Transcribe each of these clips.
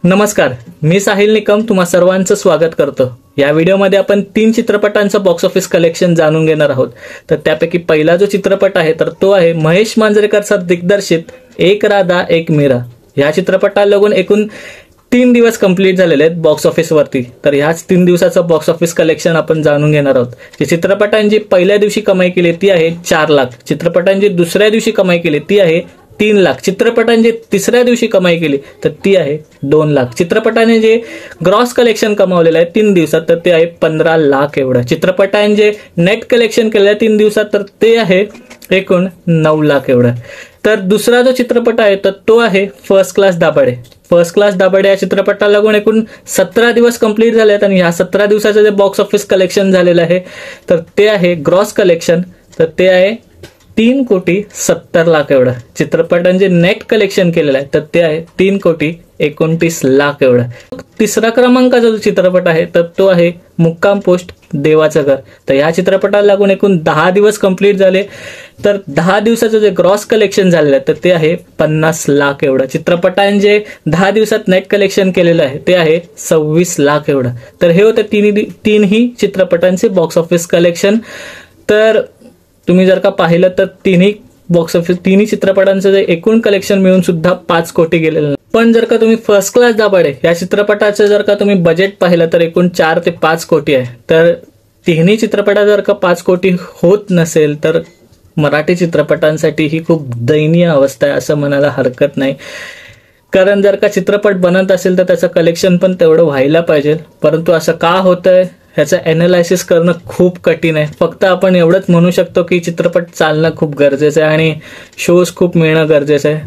नमस्कार, मी साहिल निकम तुम्हा सर्वांचं स्वागत करतो। या व्हिडिओमध्ये आपण 3 चित्रपटांचं बॉक्स ऑफिस कलेक्शन जाणून घेणार आहोत। तर त्यापैकी पहिला जो चित्रपट आहे तर तो आहे महेश मांजरेकर सर दिग्दर्शित एक राधा एक मीरा। या चित्रपटाला लागून एकूण 3 दिवस कंप्लीट झालेले आहेत बॉक्स ऑफिस वरती। तर ह्याच 3 दिवसाचं बॉक्स ऑफिस कलेक्शन आपण जाणून घेणार आहोत। जे चित्रपटांची पहिल्या दिवशी कमाई केली ती आहे 4 लाख, चित्रपटांची दुसऱ्या दिवशी कमाई केली ती आहे 3 लाख, चित्रपटांची तिसऱ्या दिवशी कमाई केली तर ती आहे 2 लाख, चित्रपटाने जे ग्रॉस कलेक्शन कमावलेलं आहे 3 दिवसात तर ते आहे 15 लाख एवढं, चित्रपटाने जे नेट कलेक्शन केलं आहे 3 दिवसात तर ते आहे एकूण 9 लाख एवढं। तर दुसरा जो चित्रपट आहे तर तो आहे first class Dabhade. First class Dabhade या चित्रपटाला लागून एकूण 17 दिवस कंप्लीट झाले आहेत आणि ह्या 17 दिवसाचं जे बॉक्स ऑफिस कलेक्शन झालेलं आहे तर ते आहे ग्रॉस कलेक्शन तर ते आहे 3,70,00,000 एवढं, चित्रपटांचे नेट कलेक्शन केलेलं आहे तर ते आहे 3,29,00,000 एवढं। तिसरा क्रमांकाचा जो चित्रपट आहे तर तो आहे मुक्काम पोस्ट देवाचं घर। तर या चित्रपटाला लागून एकूण 10 दिवस कंप्लीट झाले तर 10 दिवसाचं जे ग्रॉस कलेक्शन झालेलं आहे तर ते आहे 50 लाख एवढं, चित्रपटांचे 10 दिवसात नेट कलेक्शन केलेलं आहे ते आहे 26 लाख एवढं। तर हे होते तीनही चित्रपटांचे बॉक्स ऑफिस कलेक्शन। तर तुम्ही जर का पाहिलं तर तिन्ही चित्रपटांचं जे एकूण कलेक्शन मिळून सुद्धा 5 कोटी गेलेलं। पण जर का तुम्ही फर्स्ट क्लास दाभाडे या चित्रपटाचं जर का तुम्ही बजेट पाहिलं तर एकूण 4 ते 5 कोटी आहे। तर तिन्ही चित्रपटात जर का 5 कोटी होत नसेल तर मराठी चित्रपटांसाठी ही खूप दयनीय अवस्था आहे असं म्हणायला हरकत नाही। कारण जर का चित्रपट बनत असेल तर त्याचं कलेक्शन पण तेवढं व्हायला पाहिजे, परंतु असं का होतंय ह्याचं ॲनालायसिस करणं खूप कठीण आहे। फक्त आपण एवढंच म्हणू शकतो की चित्रपट चालणं खूप गरजेचं आहे आणि शोज खूप मिळणं गरजेचं आहे।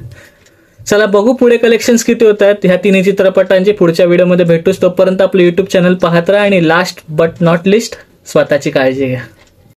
चला बघू पुढे कलेक्शन्स किती होत आहेत ह्या तिन्ही चित्रपटांची पुढच्या व्हिडिओमध्ये भेटूच। तोपर्यंत आपलं यूट्यूब चॅनल पाहत राहा आणि लास्ट बट नॉट लिस्ट स्वतःची काळजी घ्या।